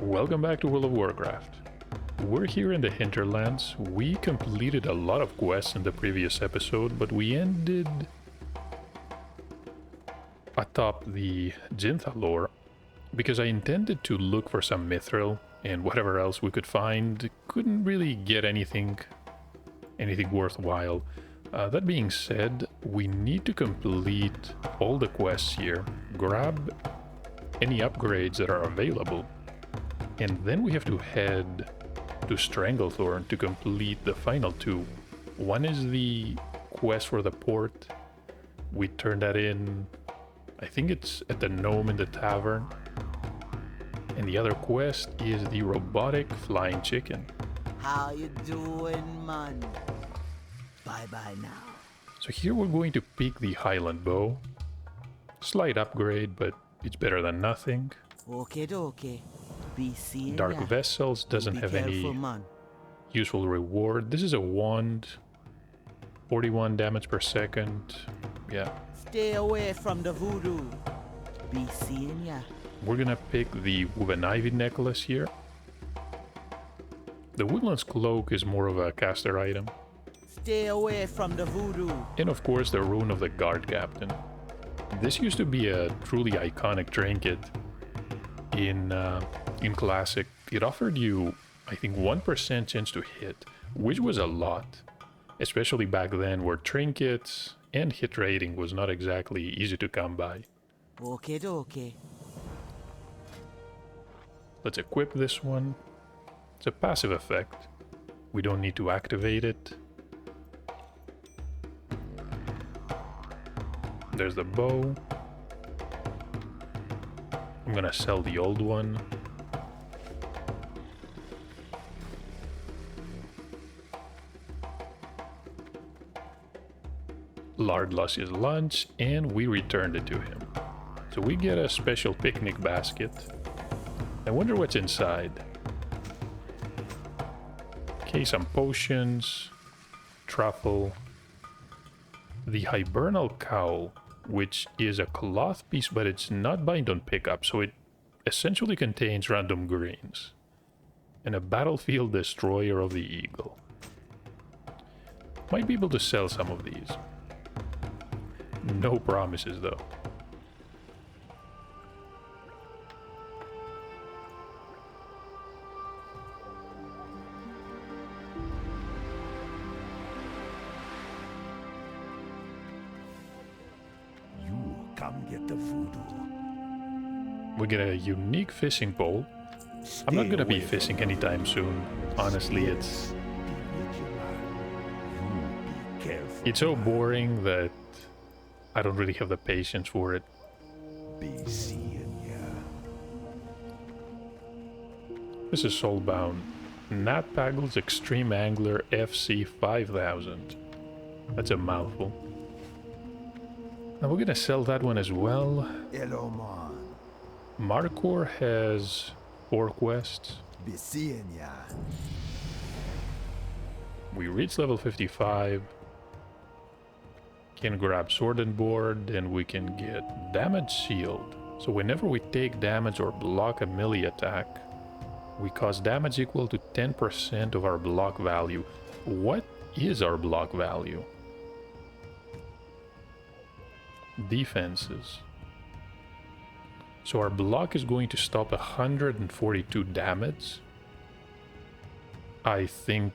Welcome back to World of Warcraft. We're here in the Hinterlands. We completed a lot of quests in the previous episode, but we ended atop the Jinta lore because I intended to look for some mithril and whatever else we could find. Couldn't really get anything worthwhile. That being said, we need to complete all the quests here, grab any upgrades that are available, and then we have to head to Stranglethorn to complete the final two. One is the quest for the port. We turn that in, I think it's at the gnome in the tavern. And the other quest is the robotic flying chicken. How you doing, man? Bye-bye now. So here we're going to pick the Highland bow. Slight upgrade, but it's better than nothing. Okay. Be seeing Dark ya. Vessels doesn't have careful, any man. useful reward. This is a wand. 41 damage per second. Yeah. Stay away from the voodoo. Be seeing ya. We're gonna pick the Woven Ivy necklace here. The Woodland's Cloak is more of a caster item. Stay away from the voodoo. And of course the Rune of the Guard Captain. This used to be a truly iconic trinket in Classic. It offered you, I think, 1% chance to hit, which was a lot. Especially back then where trinkets and hit rating was not exactly easy to come by. Okay. Let's equip this one. It's a passive effect. We don't need to activate it. There's the bow. I'm gonna sell the old one. Lard lost his lunch and we returned it to him. So we get a special picnic basket. I wonder what's inside. Okay, some potions, truffle, the hibernal cowl, which is a cloth piece, but it's not bind on pickup, so it essentially contains random greens, and a battlefield destroyer of the eagle. Might be able to sell some of these. No promises though. Come get the voodoo. We get a unique fishing pole. I'm not gonna be fishing anytime soon. Honestly, it's so boring that I don't really have the patience for it. Be seeing ya. This is soulbound. Nat Paggle's Extreme Angler FC 5000. That's a mouthful. Now we're gonna sell that one as well. Hello, man. Markor has 4 quests. Be seeing ya. We reach level 55. Can grab Sword and Board, and we can get Damage Shield. So whenever we take damage or block a melee attack, we cause damage equal to 10% of our block value. What is our block value? Defenses. So our block is going to stop 142 damage. I think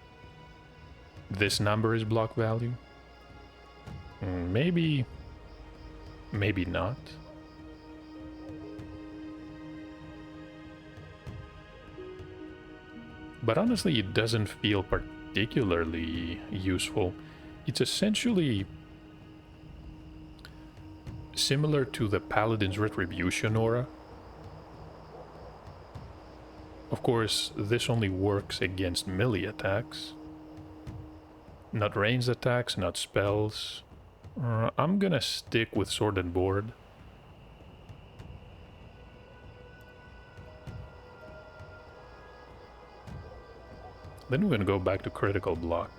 this number is block value. Maybe not. But honestly, it doesn't feel particularly useful. It's essentially similar to the Paladin's Retribution aura. Of course, this only works against melee attacks. Not ranged attacks, not spells. I'm gonna stick with Sword and Board. Then we're gonna go back to critical block.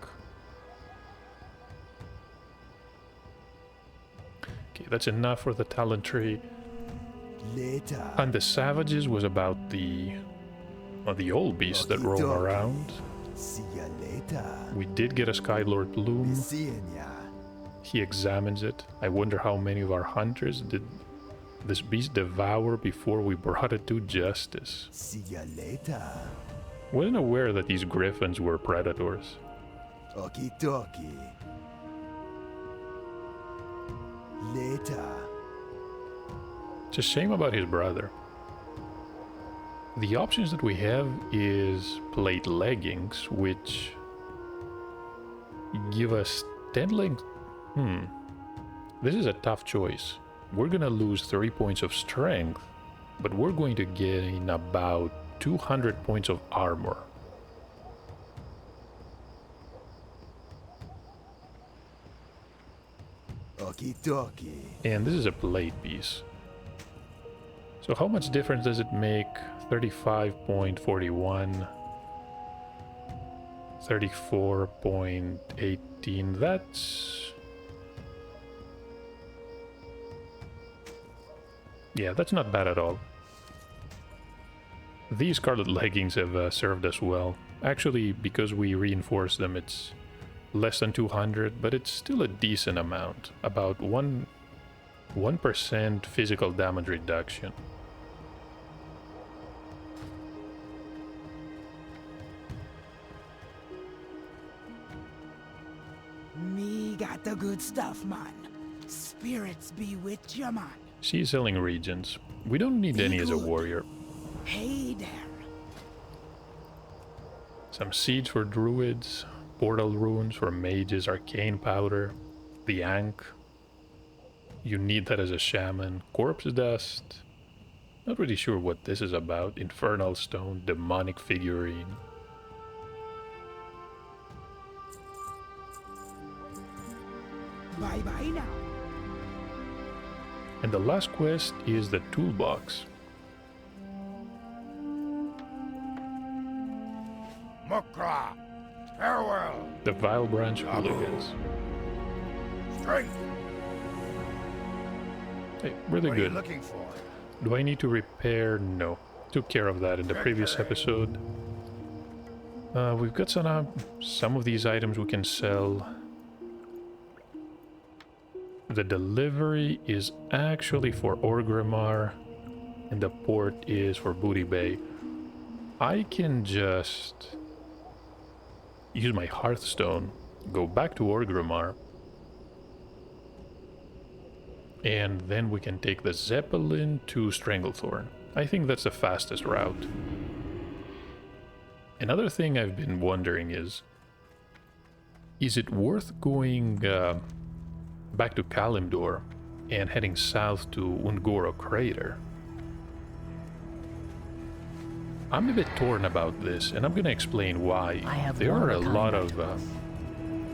Okay, that's enough for the talent tree. Later. And the Savages was about the Well, the old beasts that roam Okie dokie. around. See ya later. We did get a Skylord Be Bloom. seeing ya. He examines it. I wonder how many of our hunters did this beast devour before we brought it to justice. See ya later. Wasn't aware that these griffins were predators. Okie dokie. Later. It's a shame about his brother. The options that we have is plate leggings, which give us 10 length. This is a tough choice. We're gonna lose 3 points of strength, but we're going to gain about 200 points of armor. Okie dokie. And this is a plate piece. So how much difference does it make? 35.41, 34.18. That's not bad at all. These scarlet leggings have served us well. Actually, because we reinforced them, it's less than 200, but it's still a decent amount. About 1% physical damage reduction. Me got the good stuff, man. Spirits be with you, man. She's selling regions. We don't need any as a warrior. Hey there. Some seeds for druids, portal runes for mages, arcane powder, the Ankh. You need that as a shaman. Corpse dust. Not really sure what this is about. Infernal stone, demonic figurine. Bye-bye now. And the last quest is the toolbox. Mukra. Farewell. The Vile Branch Hooligans. Strength. Hey, really What are you good. looking for? Do I need to repair? No. Took care of that in the previous episode. We've got some of these items we can sell. The delivery is actually for Orgrimmar, and the port is for Booty Bay. I can just use my Hearthstone, go back to Orgrimmar, and then we can take the Zeppelin to Stranglethorn. I think that's the fastest route. Another thing I've been wondering is it worth going back to Kalimdor and heading south to Ungoro Crater? I'm a bit torn about this, and I'm gonna explain why. There are a lot of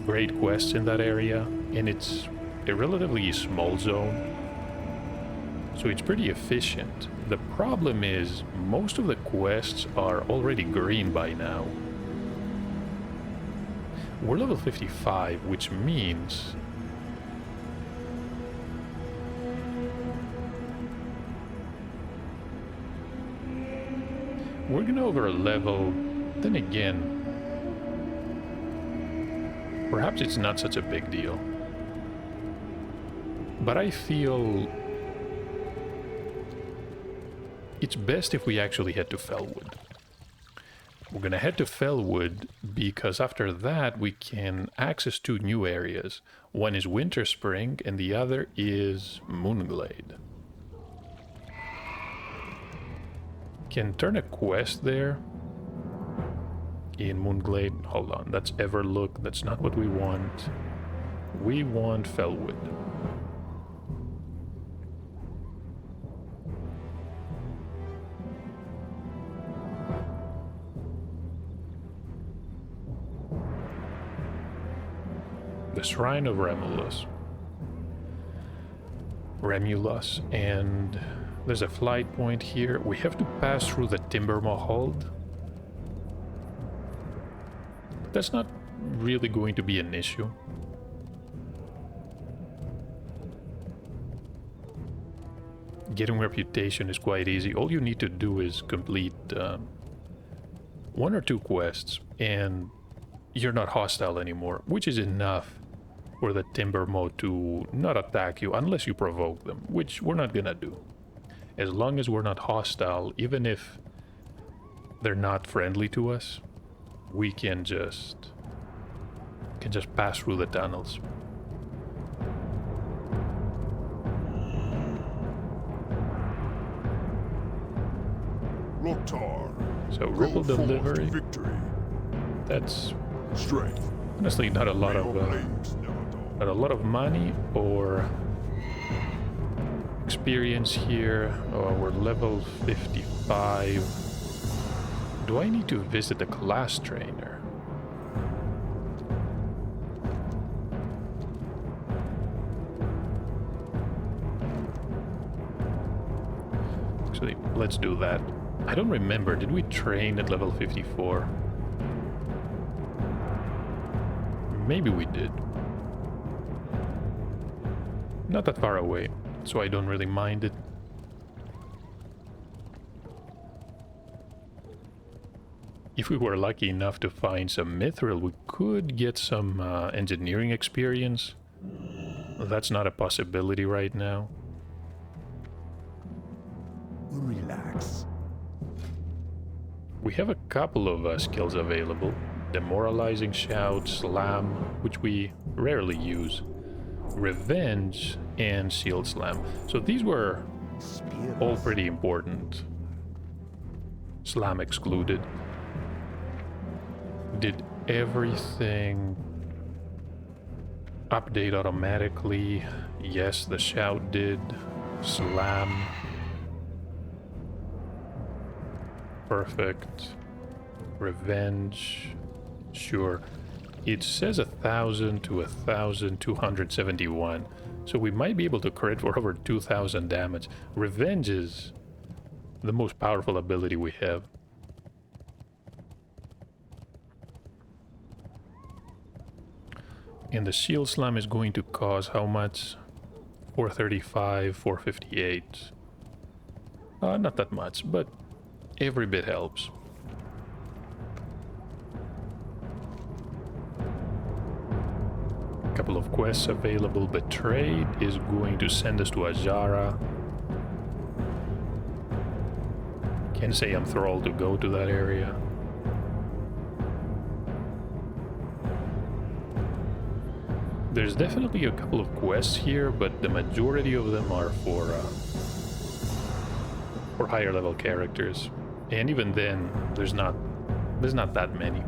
great quests in that area, and it's a relatively small zone, so it's pretty efficient. The problem is, most of the quests are already green by now. We're level 55, which means we're gonna over level. Then again, perhaps it's not such a big deal. But I feel it's best if we actually head to Felwood. We're gonna head to Felwood because after that we can access two new areas. One is Winterspring and the other is Moonglade. Can turn a quest there in Moonglade. Hold on, that's Everlook. That's not what we want. We want Felwood. The Shrine of Remulus, and there's a flight point here. We have to pass through the Timbermaw Hold. That's not really going to be an issue. Getting reputation is quite easy. All you need to do is complete one or two quests and you're not hostile anymore, which is enough for the timber mode to not attack you unless you provoke them, which we're not gonna do. As long as we're not hostile, even if they're not friendly to us, we can just pass through the tunnels. Loktar. So ripple Go forth to delivery. victory. That's Strength. honestly not a lot May of your blades never dull. not a lot of money or experience here. Oh, we're level 55. Do I need to visit the class trainer? Actually, let's do that. I don't remember. Did we train at level 54? Maybe we did. Not that far away, so I don't really mind it. If we were lucky enough to find some mithril, we could get some engineering experience. That's not a possibility right now. Relax. We have a couple of skills available. Demoralizing Shout, Slam, which we rarely use. Revenge, and Shield Slam. So these were all pretty important. Slam excluded. Did everything update automatically? Yes, the Shout did. Slam. Perfect. Revenge. Sure. It says 1,000 to 1,271. So we might be able to crit for over 2,000 damage. Revenge is the most powerful ability we have. And the Shield Slam is going to cause how much? 435, 458. Not that much, but every bit helps. Couple of quests available. Betrayed is going to send us to Azara. Can't say I'm thrilled to go to that area. There's definitely a couple of quests here, but the majority of them are for higher level characters. And even then, there's not that many.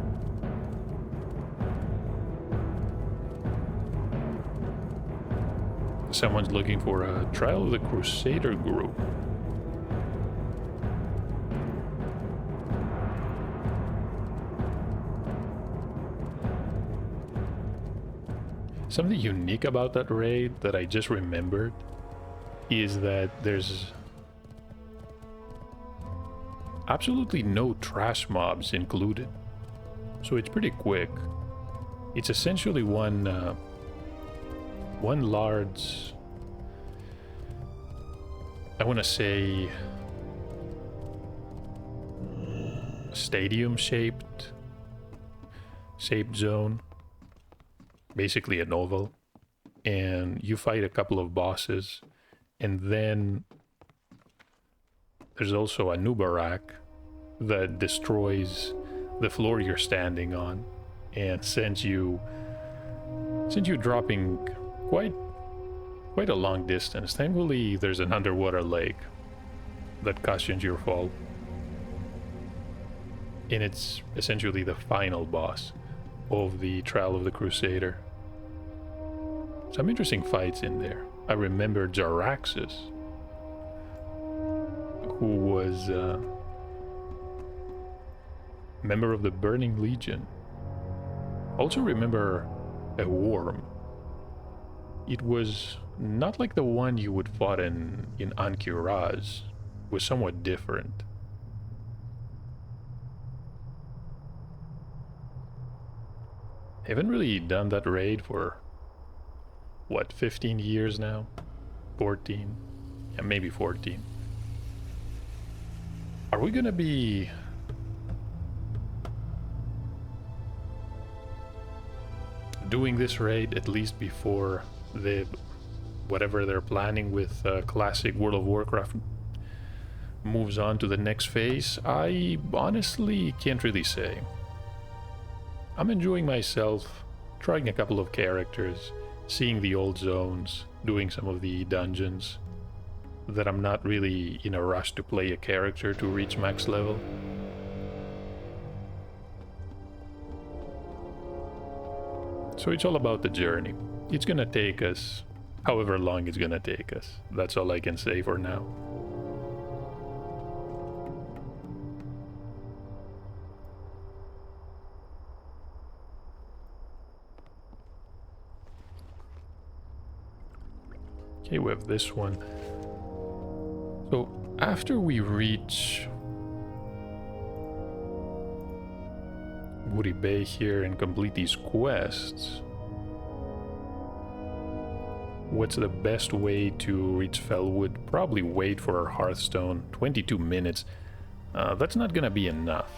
Someone's looking for a Trial of the Crusader group. Something unique about that raid that I just remembered is that there's absolutely no trash mobs included. So it's pretty quick. It's essentially one large, I want to say, stadium-shaped zone. Basically an oval. And you fight a couple of bosses. And then there's also a Nubarak that destroys the floor you're standing on and sends you dropping quite a long distance. Thankfully, there's an underwater lake that cushions your fall. And it's essentially the final boss of the Trial of the Crusader. Some interesting fights in there. I remember Jaraxxus, who was a member of the Burning Legion. Also remember a worm. It was not like the one you would fight in Ankiraz. It was somewhat different. Haven't really done that raid for, what, 15 years now? 14? Yeah, maybe 14. Are we gonna be doing this raid at least before the whatever they're planning with classic World of Warcraft moves on to the next phase. I honestly can't really say. I'm enjoying myself, trying a couple of characters, seeing the old zones, doing some of the dungeons that I'm not really in a rush to play a character to reach max level. So it's all about the journey. It's gonna take us however long it's gonna take us. That's all I can say for now. Okay, we have this one. So after we reach Woody Bay here and complete these quests, what's the best way to reach Felwood? Probably wait for our Hearthstone. 22 minutes. That's not gonna be enough,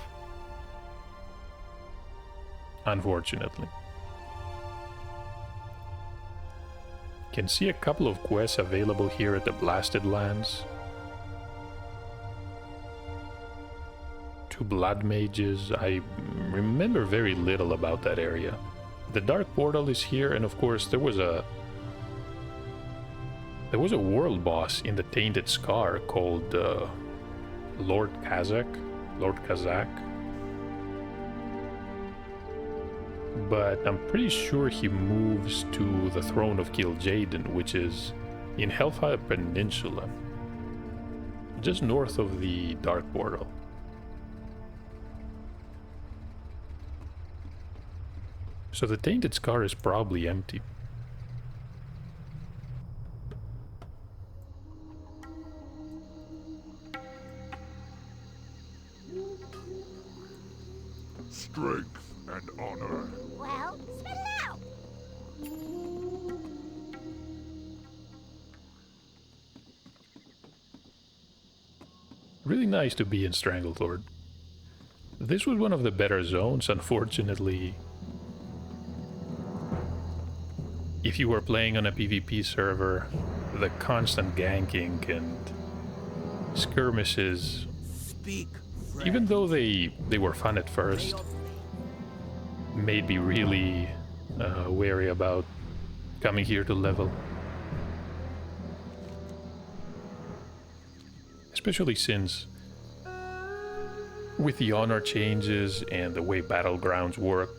unfortunately. Can see a couple of quests available here at the Blasted Lands. 2 Blood Mages. I remember very little about that area. The Dark Portal is here, and of course there was a world boss in the Tainted Scar called Lord Kazakh. But I'm pretty sure he moves to the Throne of Kil'jaeden, which is in Hellfire Peninsula, just north of the Dark Portal. So the Tainted Scar is probably empty. Strength and honor. Well, spit it out. Really nice to be in Stranglethorn. This was one of the better zones, unfortunately. If you were playing on a PvP server, the constant ganking and skirmishes, Speak, friend. even though they were fun at first, made me really wary about coming here to level. Especially since with the honor changes and the way battlegrounds work,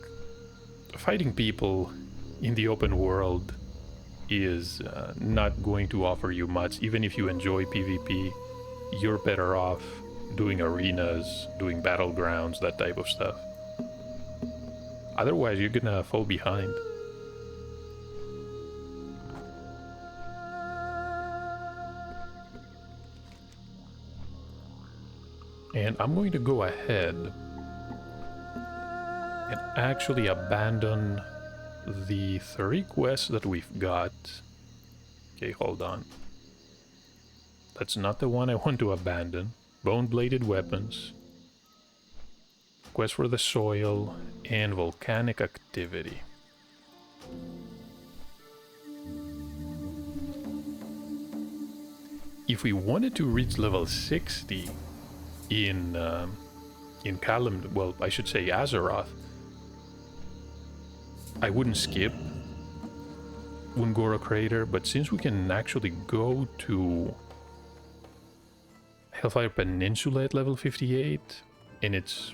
fighting people in the open world is not going to offer you much. Even if you enjoy PvP, you're better off doing arenas, doing battlegrounds, that type of stuff. Otherwise, you're gonna fall behind. And I'm going to go ahead and actually abandon the 3 quests that we've got. Okay, hold on. That's not the one I want to abandon. Bone-bladed weapons, quest for the soil, and volcanic activity. If we wanted to reach level 60 in Kalim, well, I should say Azeroth, I wouldn't skip Ungora Crater, but since we can actually go to Hellfire Peninsula at level 58, and it's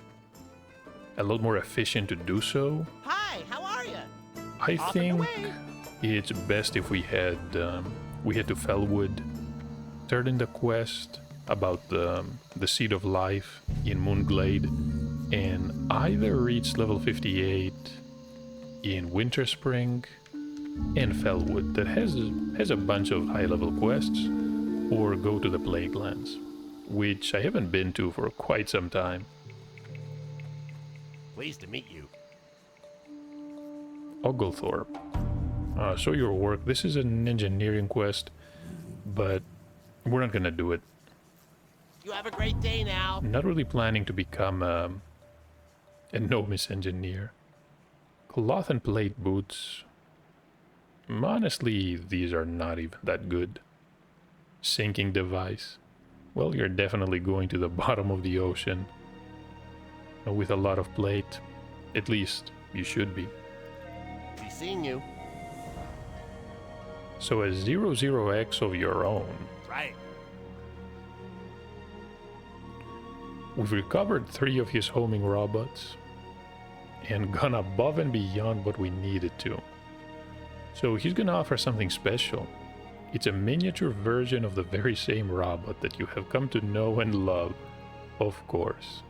a lot more efficient to do so, Hi, how are you? I Off and think away. it's best if we head to Felwood, turn in the quest about the Seed of Life in Moonglade, and either reach level 58 in Winterspring and Felwood that has a bunch of high-level quests, or go to the Plaguelands, which I haven't been to for quite some time. Pleased to meet you. Oglethorpe. Show your work. This is an engineering quest, but we're not gonna do it. You have a great day now. I'm not really planning to become a novice engineer. Cloth and plate boots. Honestly, these are not even that good. Sinking device. Well, you're definitely going to the bottom of the ocean. With a lot of plate. At least, you should be. Be seeing you. So a 00X of your own. Right. We've recovered 3 of his homing robots. And gone above and beyond what we needed to. So he's gonna offer something special. It's a miniature version of the very same robot that you have come to know and love, of course.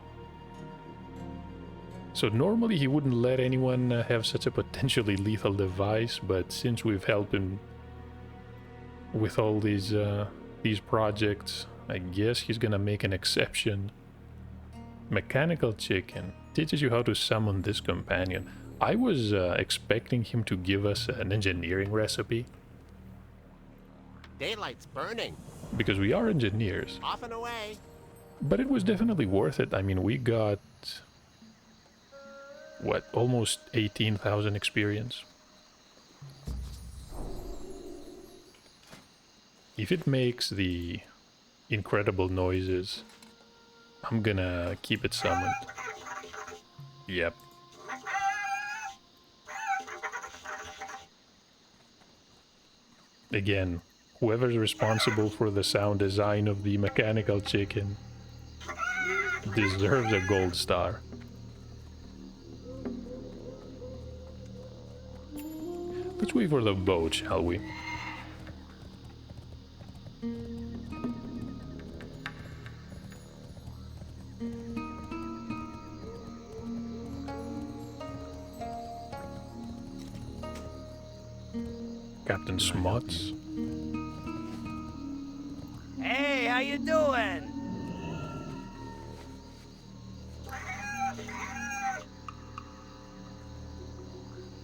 So normally he wouldn't let anyone have such a potentially lethal device, but since we've helped him with all these projects, I guess he's gonna make an exception. Mechanical Chicken teaches you how to summon this companion. I was expecting him to give us an engineering recipe. Daylight's burning. Because we are engineers. Off and away. But it was definitely worth it. I mean, we got... what, almost 18,000 experience? If it makes the incredible noises, I'm gonna keep it summoned. Yep. Again, whoever's responsible for the sound design of the mechanical chicken deserves a gold star. Let's wait for the boat, shall we? Captain Smuts. Hey, how you doing?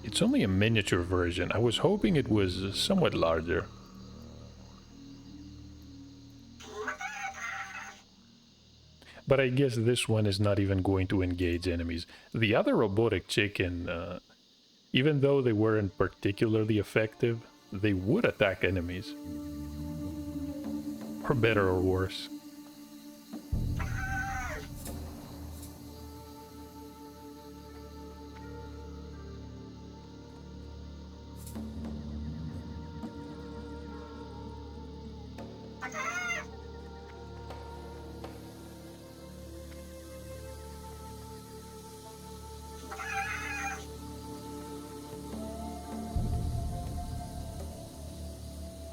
It's only a miniature version. I was hoping it was somewhat larger. But I guess this one is not even going to engage enemies. The other robotic chicken, even though they weren't particularly effective, they would attack enemies. For better or worse.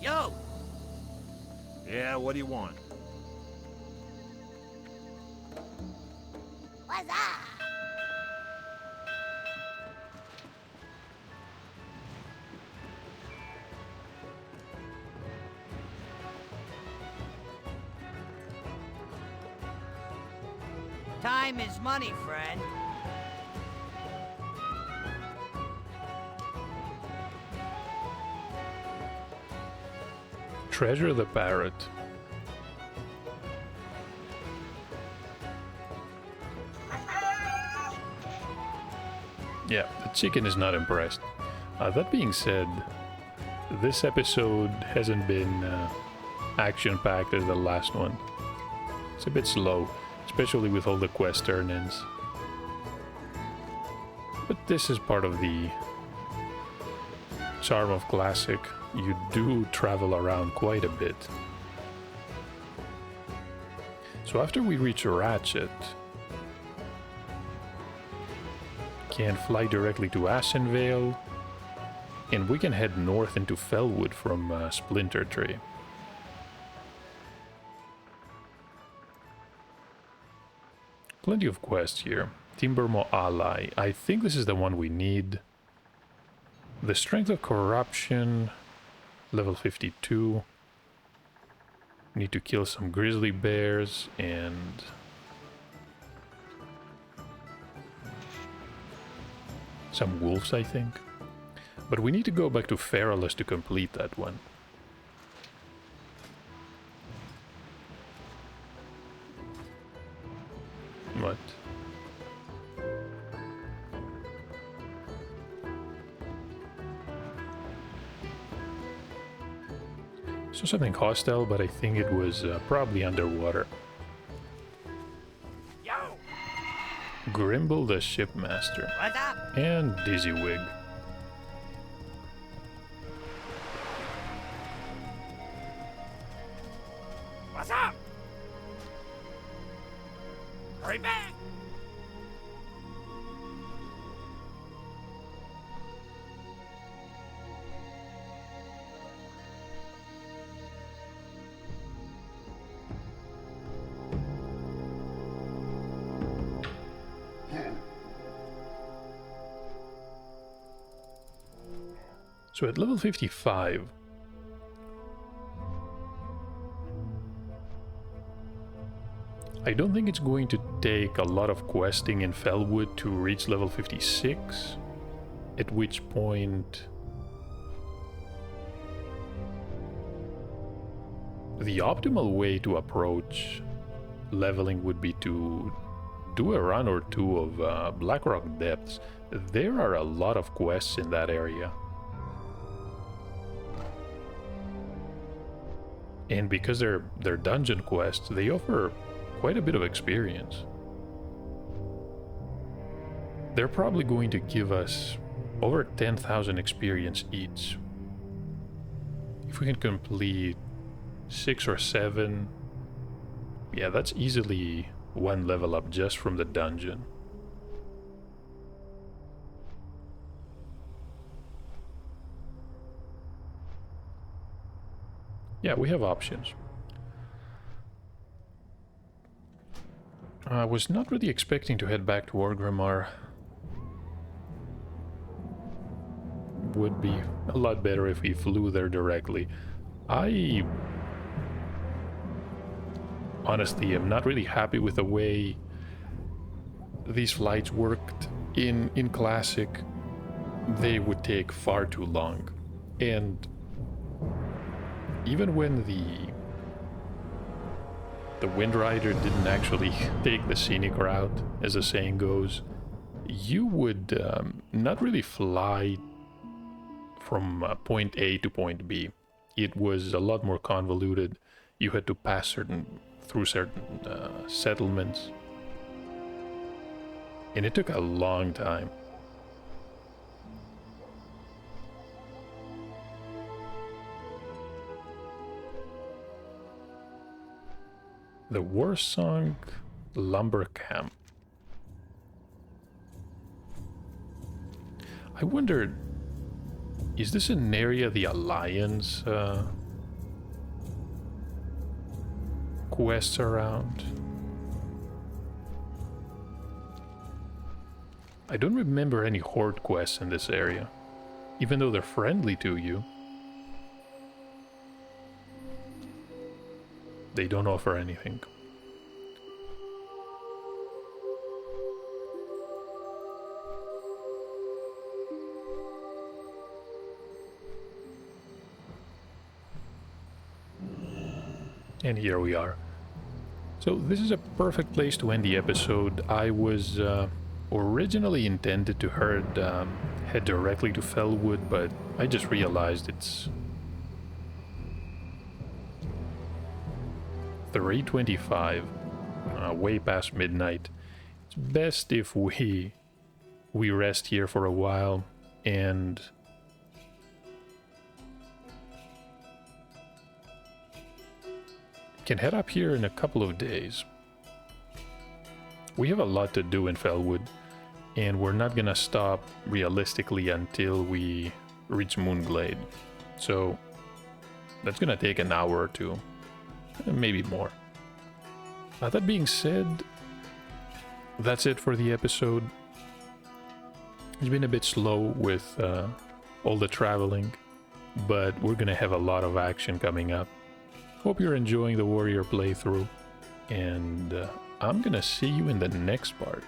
Yo! Yeah, what do you want? What's up? Time is money, friend. Treasure the parrot. Yeah, the chicken is not impressed. That being said, this episode hasn't been action-packed as the last one. It's a bit slow, especially with all the quest turn-ins. But this is part of the charm of Classic. You do travel around quite a bit. So after we reach Ratchet, can fly directly to Ashenvale, and we can head north into Fellwood from Splinter Tree. Plenty of quests here. Timbermaw Ally. I think this is the one we need. The Strength of Corruption, level 52. Need to kill some grizzly bears and... some wolves, I think. But we need to go back to Feralus to complete that one. What? So something hostile, but I think it was probably underwater. Yo! Grimble the Shipmaster. What's up? And Dizzywig. What's up? Hurry back! So at level 55, I don't think it's going to take a lot of questing in Felwood to reach level 56, at which point the optimal way to approach leveling would be to do a run or two of Blackrock Depths. There are a lot of quests in that area. And because they're dungeon quests, they offer quite a bit of experience. They're probably going to give us over 10,000 experience each. If we can complete 6 or 7, yeah, that's easily one level up just from the dungeon. Yeah, we have options. I was not really expecting to head back to Orgrimmar. Would be a lot better if we flew there directly. I honestly am not really happy with the way these flights worked in Classic. They would take far too long. And even when the Wind Rider didn't actually take the scenic route, as the saying goes, you would not really fly from point A to point B. It was a lot more convoluted. You had to pass through certain settlements, and it took a long time. The Warsong Lumber Camp. I wondered, is this an area the Alliance quests around? I don't remember any Horde quests in this area, even though they're friendly to you. They don't offer anything. And here we are. So this is a perfect place to end the episode. I was originally intended to head directly to Felwood, but I just realized it's 3:25, way past midnight. It's best if we rest here for a while and can head up here in a couple of days. We have a lot to do in Felwood, and we're not gonna stop realistically until we reach Moonglade. So that's gonna take an hour or two. Maybe more. That being said, that's it for the episode. It's been a bit slow with all the traveling, but we're gonna have a lot of action coming up. Hope you're enjoying the Warrior playthrough, and I'm gonna see you in the next part.